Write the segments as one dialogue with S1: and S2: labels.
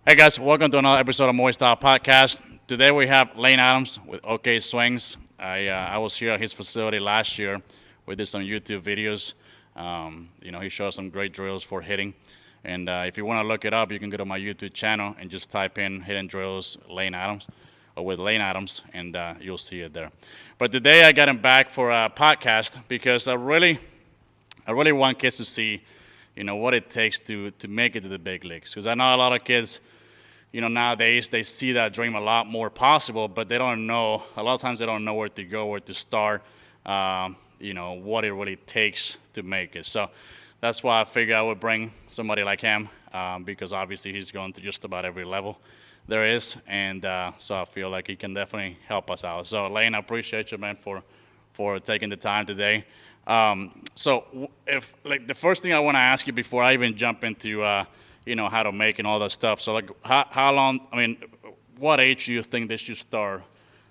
S1: Hey guys, welcome to another episode of Moy Style podcast. Today we have Lane Adams with Okswings. I was here at his facility last year. We did some YouTube videos. He showed some great drills for hitting. And if you want to look it up, you can go to my YouTube channel and just type in hitting drills Lane Adams or with Lane Adams, and you'll see it there. But today I got him back for a podcast because I really want kids to see, what it takes to make it to the big leagues. Because I know a lot of kids, nowadays they see that dream a lot more possible, but they don't know. A lot of times they don't know where to go, where to start. What it really takes to make it. So that's why I figured I would bring somebody like him, because obviously he's going to just about every level there is, and so I feel like he can definitely help us out. So Lane, I appreciate you, man, for taking the time today. So if like the first thing I want to ask you before I even jump into how to make and all that stuff. So like how long? I mean, what age do you think they should start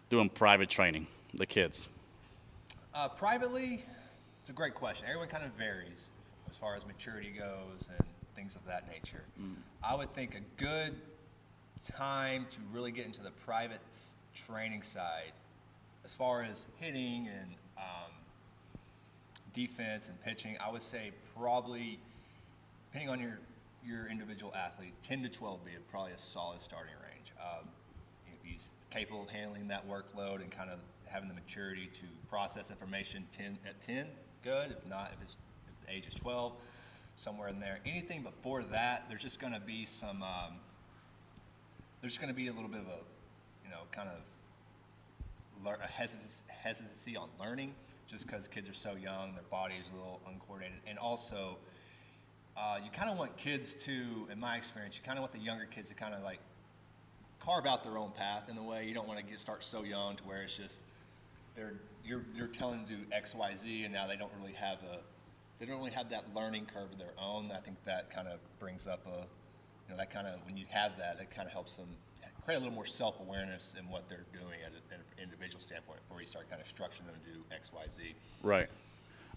S1: doing private training? The kids.
S2: Privately, it's a great question. Everyone kind of varies as far as maturity goes and things of that nature. I would think a good time to really get into the private training side, as far as hitting and defense and pitching, I would say probably, depending on your individual athlete, 10 to 12 would be probably a solid starting range. If he's capable of handling that workload and kind of having the maturity to process information 10, good. If not, if the age is 12, somewhere in there. Anything before that, there's just going to be some, there's going to be a little bit of a, kind of a hesitancy on learning, just because kids are so young, their body is a little uncoordinated. And also, you kind of want kids to, in my experience, you kind of want the younger kids to kind of like carve out their own path in a way. You don't want to start so young to where it's just you're telling them to do X, Y, Z, and now they don't really have that learning curve of their own. I think that kind of brings up that kind of, when you have that, it kind of helps them create a little more self-awareness in what they're doing at an individual standpoint before you start kind of structuring them to do X, Y, Z.
S1: Right.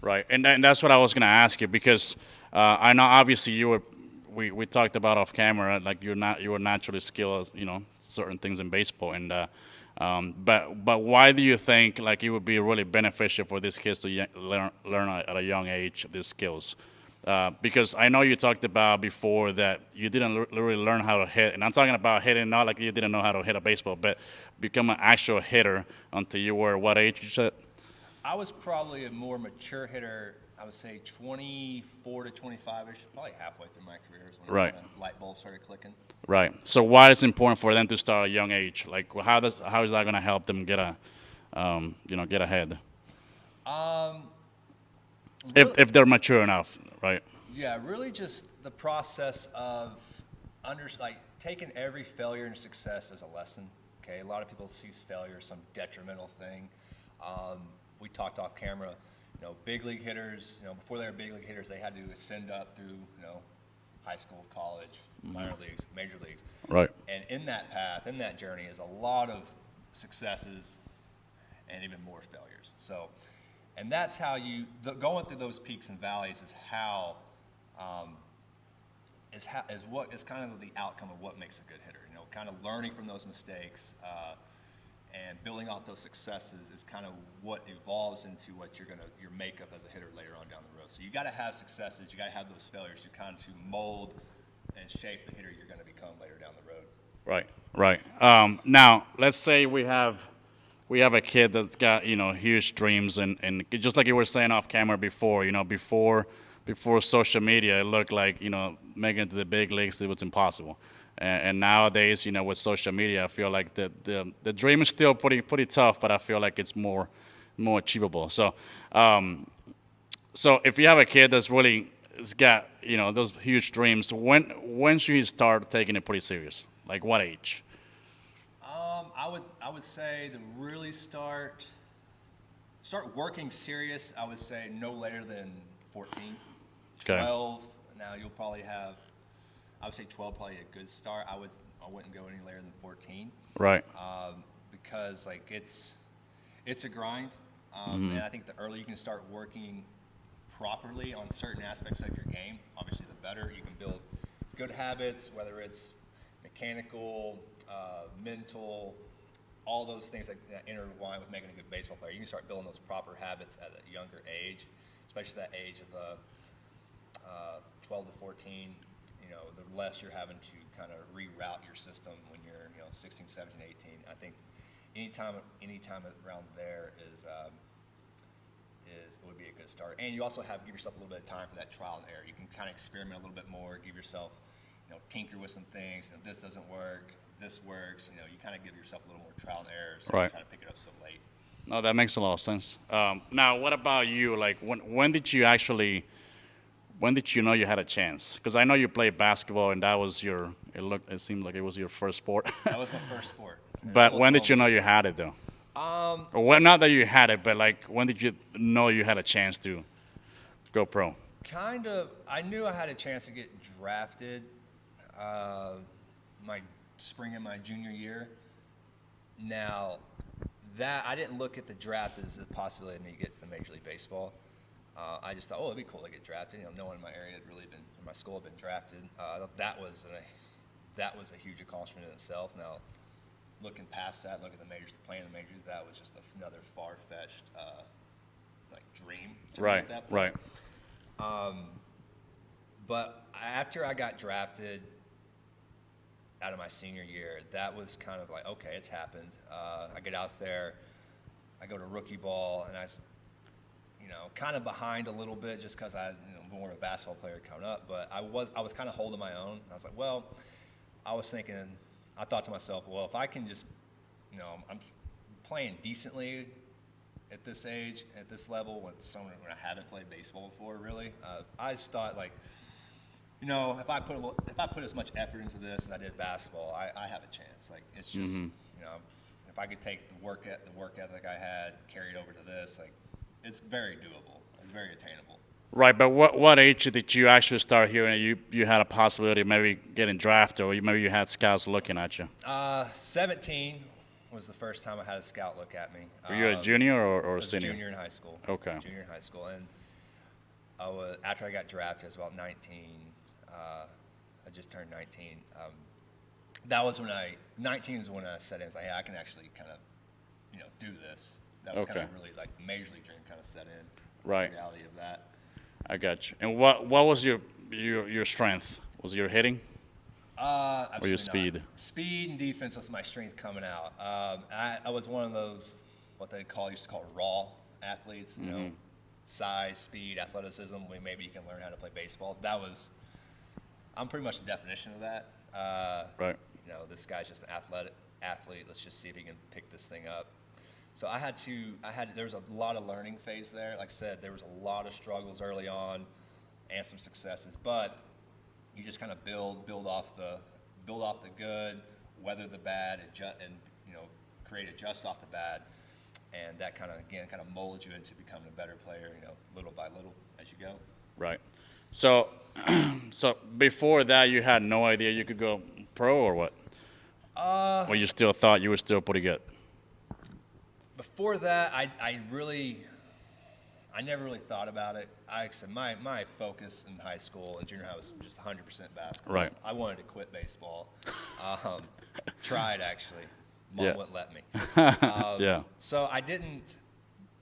S1: Right, and that's what I was going to ask you because I know obviously we talked about off camera like you were naturally skilled certain things in baseball and but why do you think like it would be really beneficial for these kids to learn at a young age these skills? Because I know you talked about before that you didn't really learn how to hit, and I'm talking about hitting not like you didn't know how to hit a baseball, but become an actual hitter until you were what age you said?
S2: I was probably a more mature hitter. I would say 24 to 25ish, probably halfway through my career is when
S1: Right.
S2: the light bulb started clicking.
S1: Right. So why is it important for them to start at a young age? Like, how is that going to help them get ahead
S2: Um,
S1: if they're mature enough, right?
S2: Yeah, really just the process of taking every failure and success as a lesson. Okay, a lot of people see failure as some detrimental thing. We talked off camera, big league hitters, before they were big league hitters, they had to ascend up through, high school, college, minor leagues, major leagues.
S1: Right.
S2: And in that path, in that journey, is a lot of successes and even more failures. So, and that's how going through those peaks and valleys is kind of the outcome of what makes a good hitter. Kind of learning from those mistakes and building off those successes is kind of what evolves into what your makeup as a hitter later on down the road. So you got to have successes, you got to have those failures to kind of mold and shape the hitter you're going to become later down the road.
S1: Right. Right. Now, let's say we have a kid that's got huge dreams and just like you were saying off camera before, before social media, it looked like making it to the big leagues it was impossible. And nowadays, with social media, I feel like the dream is still pretty tough, but I feel like it's more achievable. So if you have a kid that's really has got those huge dreams, when should he start taking it pretty serious? Like what age?
S2: I would say to really start working serious. I would say no later than 14,
S1: Okay.
S2: 12. Now you'll probably have. I would say 12 probably a good start. I wouldn't go any later than 14.
S1: Right.
S2: Because like it's a grind, and I think the earlier you can start working properly on certain aspects of your game, obviously the better. You can build good habits, whether it's mechanical, mental, all those things that intertwine with making a good baseball player. You can start building those proper habits at a younger age, especially that age of 12 to 14. You know, the less you're having to kind of reroute your system when you're 16, 17, 18. I think anytime around there is it would be a good start. And you also give yourself a little bit of time for that trial and error. You can kind of experiment a little bit more, give yourself, tinker with some things. This doesn't work, this works. You kind of give yourself a little more trial and error, so
S1: Right.
S2: you're trying to pick it up so late.
S1: No, that makes a lot of sense. Now, what about you? Like, when did you actually? When did you know you had a chance? Because I know you played basketball, and that was it seemed like it was your first sport.
S2: That was my first sport.
S1: But when did you know you had it, though? Or well, not that you had it, but like, when did you know you had a chance to go pro?
S2: Kind of. I knew I had a chance to get drafted my spring of my junior year. Now, that I didn't look at the draft as a possibility of me to get to the Major League Baseball. I just thought, it'd be cool to get drafted. No one in my area had really been, in my school had been drafted. That was a huge accomplishment in itself. Now, looking past that, looking at the majors, playing the majors, that was just another far-fetched dream. To me at that point.
S1: Right.
S2: But after I got drafted out of my senior year, that was kind of like, okay, it's happened. I get out there, I go to rookie ball, and I kind of behind a little bit just because I more of a basketball player coming up, but I was kind of holding my own. I was like, well, I thought to myself, well, if I can just, I'm playing decently at this age, at this level, when I haven't played baseball before, really. I just thought, if I put as much effort into this as I did basketball, I have a chance. Like, it's just, if I could take the work ethic I had, carry it over to this, it's very doable. It's very attainable.
S1: Right, but what age did you actually start hearing you had a possibility of maybe getting drafted, or maybe you had scouts looking at you?
S2: 17 was the first time I had a scout look at me.
S1: Were you a junior or
S2: I was
S1: senior?
S2: A junior in high school.
S1: Okay.
S2: Junior in high school, and after I got drafted, I was about 19. I just turned 19. That was when 19 is when I set in. It's like, hey, I can actually kind of, do this. That was kind of really like the major league dream kind of set in.
S1: Right.
S2: The reality of that.
S1: I got you. And what was your strength? Was it your hitting?
S2: Absolutely
S1: or your speed?
S2: Not. Speed and defense was my strength coming out. I was one of those what they used to call raw athletes. Size, speed, athleticism. Maybe you can learn how to play baseball. I'm pretty much the definition of that.
S1: Right.
S2: This guy's just an athlete. Let's just see if he can pick this thing up. So there was a lot of learning phase there. Like I said, there was a lot of struggles early on and some successes, but you just kind of build off the good, weather the bad, and adjust off the bad. And that kind of molds you into becoming a better player, little by little as you go.
S1: Right. So before that, you had no idea you could go pro or what? Or you still thought you were still pretty good?
S2: Before that, I never really thought about it. I said my focus in high school and junior high was just 100% basketball.
S1: Right.
S2: I wanted to quit baseball. Tried actually. Mom
S1: Yeah.
S2: wouldn't let me.
S1: Yeah.
S2: So I didn't.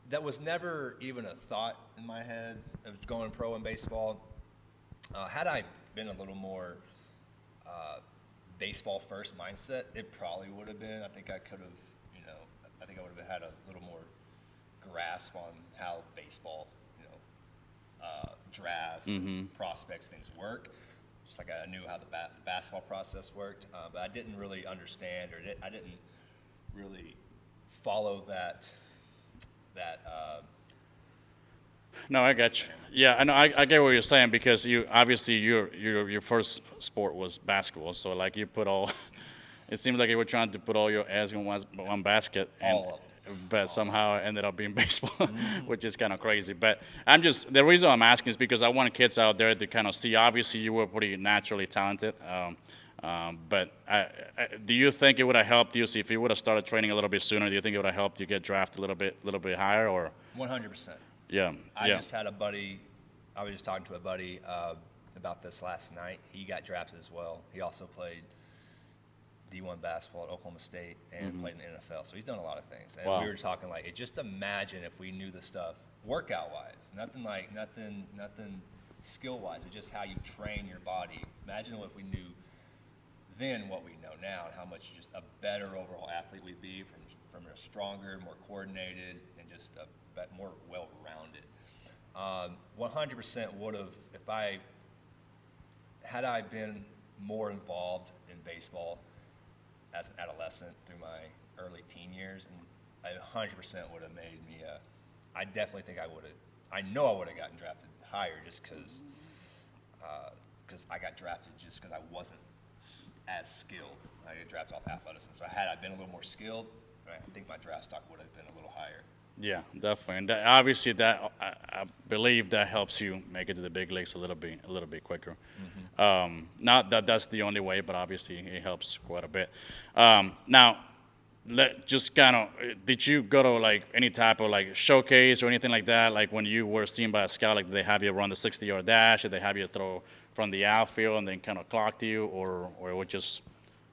S2: That was never even a thought in my head of going pro in baseball. Had I been a little more baseball first mindset, it probably would have been. I think I could have. I think I would have had a little more grasp on how baseball, drafts, prospects, things work. Just like I knew how the basketball process worked, but I didn't really understand, or I didn't really follow that.
S1: No, I got you. Yeah, I know. I get what you're saying, because you obviously your first sport was basketball, so like you put all. It seems like you were trying to put all your eggs in one basket, but somehow it ended up being baseball, which is kind of crazy. But the reason I'm asking is because I want kids out there to kind of see. Obviously, you were pretty naturally talented, but do you think it would have helped you? See, if you would have started training a little bit sooner, do you think it would have helped you get drafted a little bit higher, or?
S2: 100%.
S1: Yeah.
S2: I just had a buddy. I was just talking to a buddy about this last night. He got drafted as well. He also played D1 basketball at Oklahoma State and played in the NFL. So he's done a lot of things. And
S1: Wow.
S2: we were talking like, just imagine if we knew the stuff workout-wise, nothing skill-wise, but just how you train your body. Imagine if we knew then what we know now, and how much just a better overall athlete we'd be from a stronger, more coordinated, and just a more well-rounded. 100% would have, had I been more involved in baseball as an adolescent through my early teen years, and I 100% would have made me I definitely think I would have, I know I would have gotten drafted higher just because I got drafted just because I wasn't as skilled. I got drafted off athleticism. So had I been a little more skilled, I think my draft stock would have been a little higher.
S1: Yeah, definitely. And obviously, I believe that helps you make it to the big leagues a little bit quicker. Not that that's the only way, but obviously it helps quite a bit. Now, just kind of, did you go to like any type of like showcase or anything like that? Like when you were seen by a scout, like did they have you run the 60-yard dash? Did they have you throw from the outfield and then kind of clocked you, or it would just?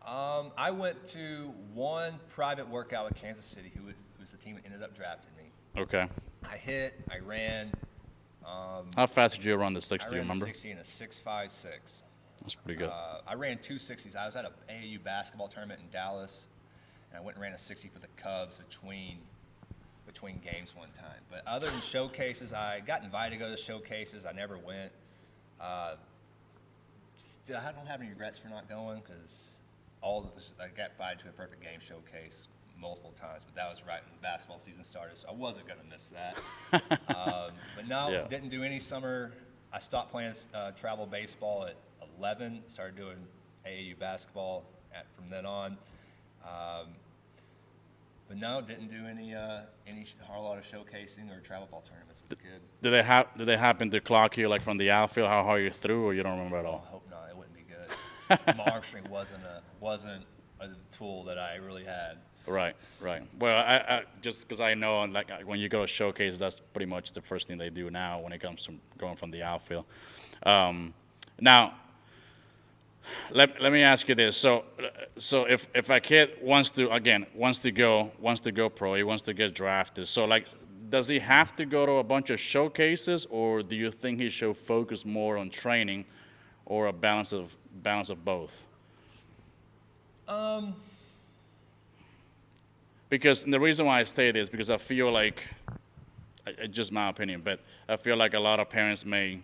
S2: I went to one private workout with Kansas City, who was the team that ended up drafting me.
S1: Okay.
S2: I hit, I ran.
S1: How fast did you run the 60?
S2: I ran
S1: Remember?
S2: the 60 in a 6.56.
S1: That's pretty good.
S2: I ran 260s. I was at an AAU basketball tournament in Dallas, and I went and ran a 60 for the Cubs between games one time. But other than showcases, I got invited to go to showcases. I never went. Still, I don't have any regrets for not going because I got invited to a perfect game showcase multiple times, but that was right when basketball season started, so I wasn't going to miss that. But no, didn't do any summer. I stopped playing travel baseball at 11, started doing AAU basketball from then on. But no, didn't do any whole lot of showcasing or travel ball tournaments as a kid.
S1: Did they happen to clock you like from the outfield, how hard you threw, or you don't remember at all?
S2: I hope not. It wouldn't be good. My arm strength wasn't a tool that I really had.
S1: Right. Well, I just because I know, like, when you go to showcases, that's pretty much the first thing they do now when it comes to going from the outfield. Now, let me ask you this: so if a kid wants to go pro, he wants to get drafted. So, like, does he have to go to a bunch of showcases, or do you think he should focus more on training, or a balance of both? Because the reason why I say this, because I feel like, just my opinion, but I feel like a lot of parents may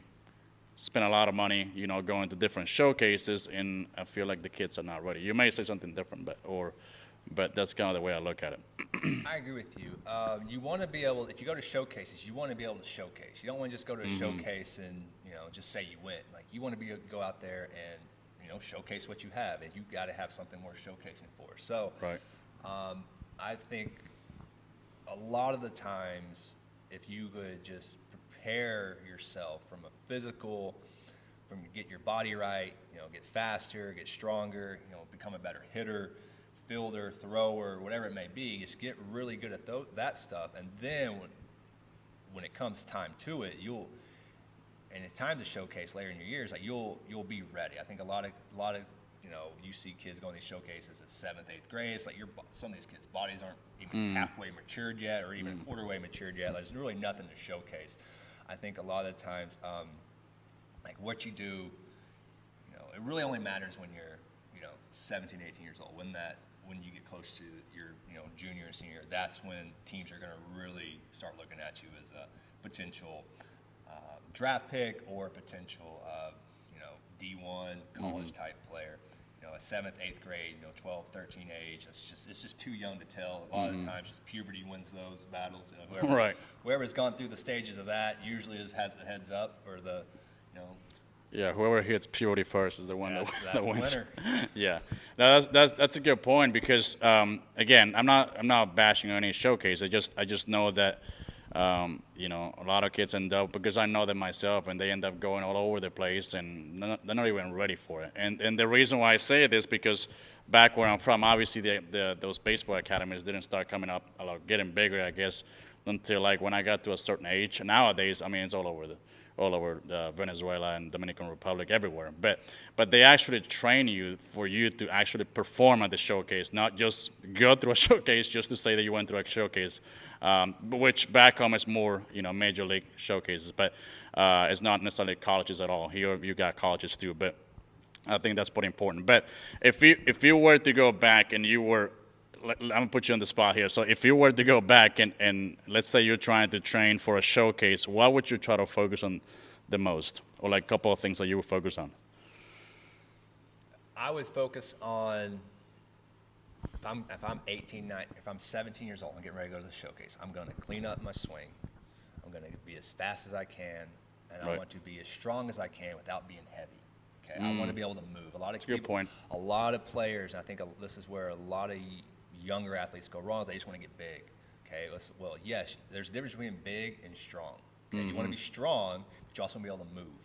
S1: spend a lot of money, going to different showcases, and I feel like the kids are not ready. You may say something different, but that's kind of the way I look at it.
S2: I agree with you. You want to be able, if you go to showcases, you want to be able to showcase. You don't want to just go to a showcase and just say you win. Like, you want to be able to go out there and showcase what you have, and you got to have something worth showcasing for. So,
S1: right.
S2: I think a lot of the times, if you could just prepare yourself from a physical, get your body right, get faster, get stronger, become a better hitter, fielder, thrower, whatever it may be, just get really good at that stuff. And then when it comes time to it, and it's time to showcase later in your years, like you'll be ready. I think a lot of you see kids going to these showcases at 7th, 8th grade. It's like some of these kids' bodies aren't even halfway matured yet, or even a quarter way matured yet. Like, there's really nothing to showcase. I think a lot of the times, like what you do, it really only matters when you're 17, 18 years old. When you get close to your junior and senior, that's when teams are going to really start looking at you as a potential draft pick or a potential D1 college type player. A 7th, 8th grade, 12, 13 age. It's just too young to tell. A lot of the times, just puberty wins those battles. Whoever's gone through the stages of that usually has the heads up, or the.
S1: Yeah, whoever hits puberty first is the one that wins.
S2: The winner.
S1: Yeah, no, that's a good point, because again, I'm not bashing on any showcase. I just know that a lot of kids end up, because I know them myself, and they end up going all over the place, and they're not even ready for it. And the reason why I say this, because back where I'm from, obviously those baseball academies didn't start coming up a lot, getting bigger, I guess, until like when I got to a certain age. Nowadays, I mean, it's all over all over Venezuela and Dominican Republic, everywhere. But they actually train you for you to actually perform at the showcase, not just go through a showcase just to say that you went through a showcase, which back home is more, major league showcases, but it's not necessarily colleges at all. Here you got colleges too, but I think that's pretty important. But if you were to go back and you were, I'm gonna put you on the spot here. So if you were to go back and let's say you're trying to train for a showcase, what would you try to focus on the most, or like a couple of things that you would focus on?
S2: I would focus on if I'm 18, if I'm 17 years old and getting ready to go to the showcase, I'm going to clean up my swing. I'm going to be as fast as I can, and I want to be as strong as I can without being heavy. Okay, I want to be able to move. A lot of people,
S1: good point.
S2: A lot of players, I think this is where a lot of younger athletes go wrong. They just want to get big. Okay, well, yes, there's a difference between big and strong. Okay, you want to be strong, but you also want to be able to move.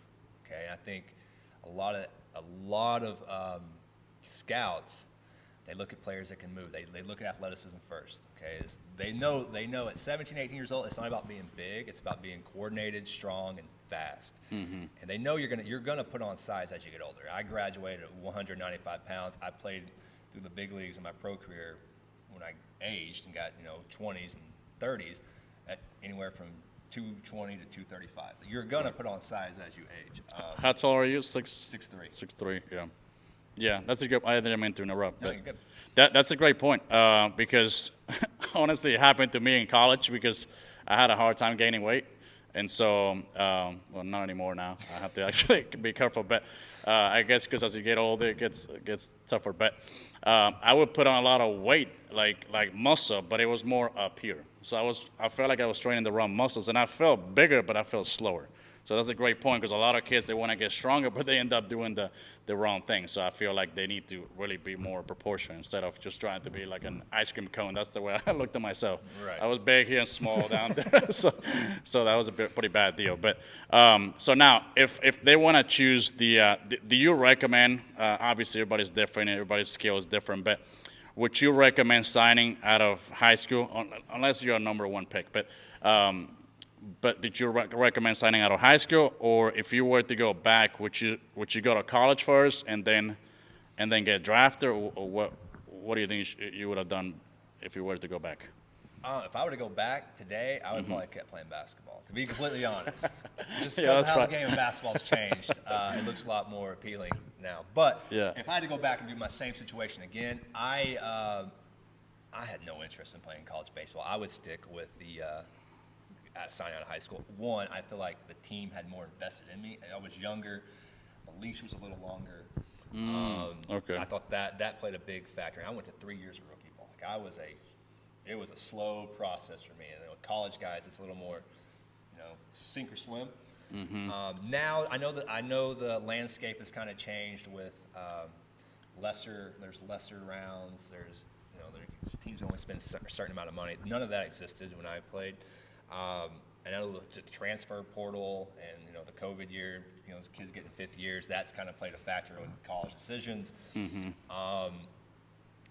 S2: Okay, and I think a lot of scouts, they look at players that can move. They look at athleticism first. Okay, they know at 17, 18 years old, it's not about being big. It's about being coordinated, strong, and fast. And they know you're gonna put on size as you get older. I graduated at 195 pounds. I played through the big leagues in my pro career when I aged and got 20s and 30s at anywhere from 220 to 235. You're gonna put on size as you age.
S1: How tall are you? 6'3".
S2: 6'3".
S1: Yeah. Yeah, that's a good. I didn't mean to interrupt.
S2: No,
S1: But
S2: you're good.
S1: that's a great point because honestly, it happened to me in college because I had a hard time gaining weight, and so well, not anymore now. I have to actually be careful. But I guess because as you get older, it gets tougher. But I would put on a lot of weight, like muscle, but it was more up here. So I felt like I was training the wrong muscles, and I felt bigger, but I felt slower. So that's a great point because a lot of kids, they want to get stronger, but they end up doing the wrong thing. So I feel like they need to really be more proportional instead of just trying to be like an ice cream cone. That's the way I looked at myself.
S2: Right.
S1: I was big here and small down there. So that was a pretty bad deal. But so now, if they want to choose do you recommend, obviously everybody's different, everybody's skill is different, but would you recommend signing out of high school, unless you're a number one pick, but did you recommend signing out of high school, or if you were to go back, would you go to college first and then get drafted, or what do you think you would have done if you were to go back?
S2: If I were to go back today, I would probably kept playing basketball. To be completely honest, just because
S1: Yeah,
S2: of how
S1: right.
S2: the game of basketball's changed, it looks a lot more appealing now. But
S1: Yeah.
S2: if I had to go back and do my same situation again, I had no interest in playing college baseball. I would stick with the signing out of high school. One, I feel like the team had more invested in me. I was younger. The leash was a little longer.
S1: Okay.
S2: I thought that played a big factor. I went to 3 years of rookie ball. Like it was a slow process for me. And with college guys, it's a little more, sink or swim. Now I know the landscape has kind of changed with there's lesser rounds. There's teams only spend a certain amount of money. None of that existed when I played. I know the transfer portal and the COVID year, kids getting fifth years, that's kind of played a factor in college decisions.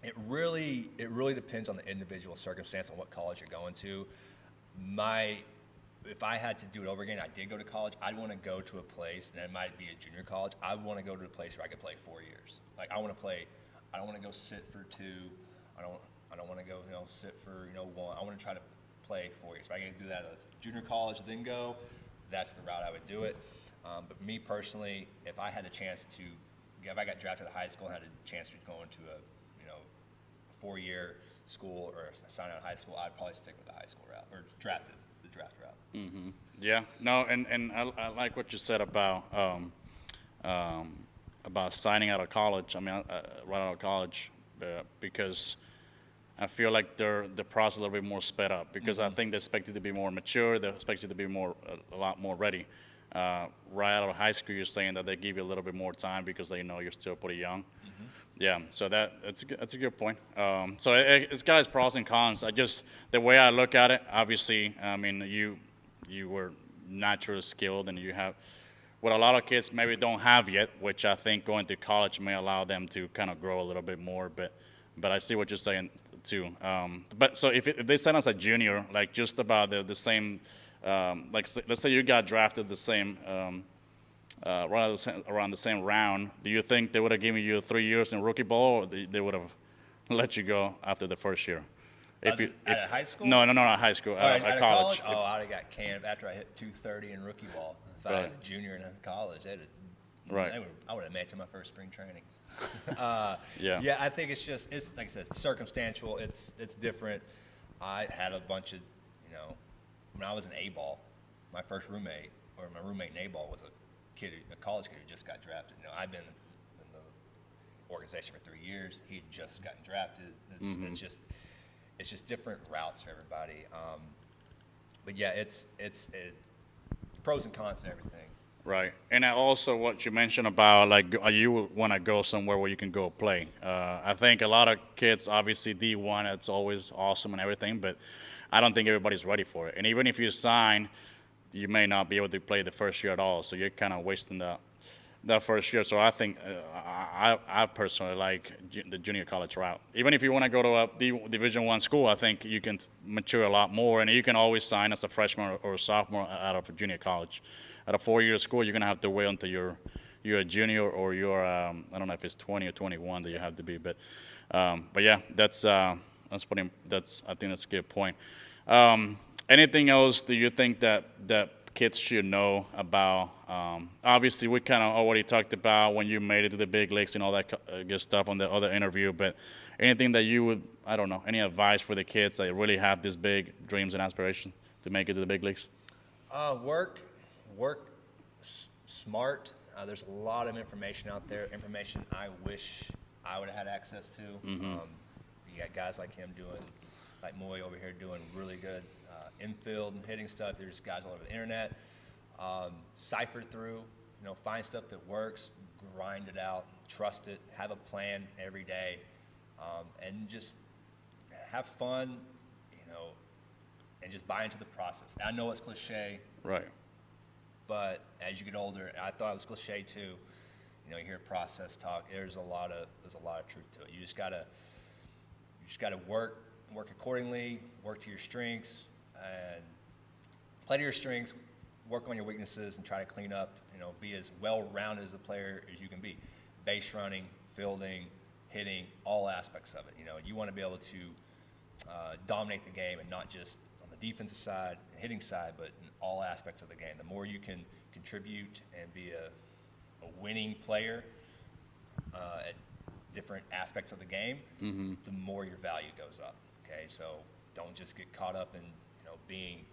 S2: It really depends on the individual circumstance and what college you're going to. If I had to do it over again, I did go to college, I'd want to go to a place, and it might be a junior college. I would want to go to a place where I could play 4 years. Like I don't want to go sit for 2. I don't want to go sit for 1. I want to try to play 4 years. If I can do that as junior college, then go, that's the route I would do it. But me personally, if I got drafted out of high school and had a chance to go into a 4-year school or sign out of high school, I'd probably stick with the high school route or the draft route.
S1: Yeah, no, and I like what you said about signing out of college. I mean, right out of college, because I feel like the process a little bit more sped up because I think they expect you to be more mature. They expect you to be a lot more ready. Right out of high school, you're saying that they give you a little bit more time because they know you're still pretty young. Yeah, so that's a good point. So it's got its pros and cons. The way I look at it, obviously, I mean, you were naturally skilled, and you have what a lot of kids maybe don't have yet, which I think going to college may allow them to kind of grow a little bit more. But I see what you're saying too. But so if they send us a junior, like just about the same let's say you got drafted the same around the same round, do you think they would have given you 3 years in rookie ball, or they would have let you go after the first year?
S2: At high school?
S1: No, not high school. At college.
S2: Oh, I'd have got canned after I hit 230 in rookie ball. If I was a junior in college, I would have made it to my first spring training. Yeah, I think it's like I said, it's circumstantial. It's different. I had a bunch of, when I was in A-ball, my roommate in A-ball was a college kid who just got drafted. I've been in the organization for 3 years. He had just gotten drafted. It's just different routes for everybody. But yeah, it's pros and cons to everything.
S1: Right, and also what you mentioned about you want to go somewhere where you can go play. I think a lot of kids, obviously D1, it's always awesome and everything, but I don't think everybody's ready for it. And even if you sign, you may not be able to play the first year at all, so you're kind of wasting that first year. So I think I personally like the junior college route. Even if you want to go to a Division I school, I think you can mature a lot more, and you can always sign as a freshman or a sophomore out of a junior college. At a 4-year school, you're going to have to wait until you're a junior or you're I don't know if it's 20 or 21 that you have to be, but yeah, I think that's a good point. Anything else do you think that kids should know about? Obviously, we kind of already talked about when you made it to the big leagues and all that good stuff on the other interview, but anything that you would, I don't know, any advice for the kids that really have these big dreams and aspirations to make it to the big leagues?
S2: Work smart. There's a lot of information out there, information I wish I would have had access to. You got guys like him like Moy over here doing really good infield and hitting stuff. There's guys all over the internet. Cipher through, find stuff that works, grind it out, trust it, have a plan every day, and just have fun, and just buy into the process. I know it's cliche.
S1: Right.
S2: But as you get older, I thought it was cliche too. You hear process talk. There's a lot of truth to it. You just gotta work accordingly, work to your strengths, and play to your strengths. Work on your weaknesses and try to clean up. Be as well-rounded as a player as you can be. Base running, fielding, hitting, all aspects of it. You want to be able to dominate the game and not just defensive side and hitting side, but in all aspects of the game. The more you can contribute and be a winning player at different aspects of the game, the more your value goes up. Okay, so don't just get caught up in being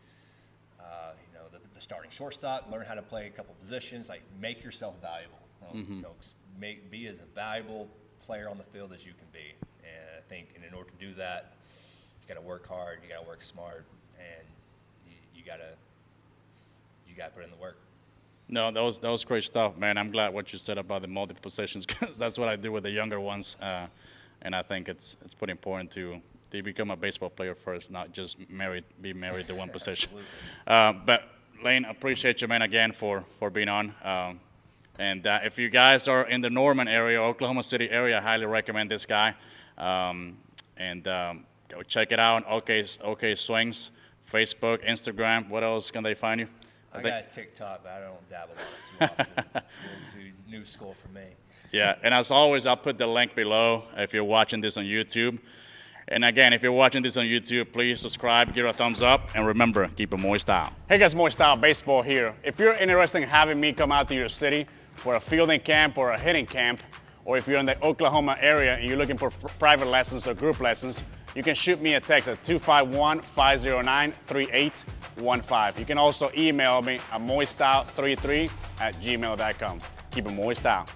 S2: the starting shortstop. Learn how to play a couple positions. Like, make yourself valuable. Be as a valuable player on the field as you can be. And I think, in order to do that, you got to work hard. You got to work smart. And you gotta put in the work.
S1: No, that was great stuff, man. I'm glad what you said about the multiple positions, because that's what I do with the younger ones, and I think it's pretty important to become a baseball player first, not just be married to one position. But Lane, I appreciate you, man, again for being on. And if you guys are in the Norman area, Oklahoma City area, I highly recommend this guy. Go check it out. Okswings. Facebook, Instagram. What else can they find you?
S2: I got TikTok, but I don't dabble on it too often. It's a little too new school for me.
S1: Yeah, and as always, I'll put the link below if you're watching this on YouTube. And again, if you're watching this on YouTube, please subscribe, give it a thumbs up, and remember, keep it Moy Style. Hey guys, Moy Style Baseball here. If you're interested in having me come out to your city for a fielding camp or a hitting camp, or if you're in the Oklahoma area and you're looking for private lessons or group lessons, you can shoot me a text at 251-509-3815. You can also email me at moystyle33@gmail.com. Keep it Moy Style.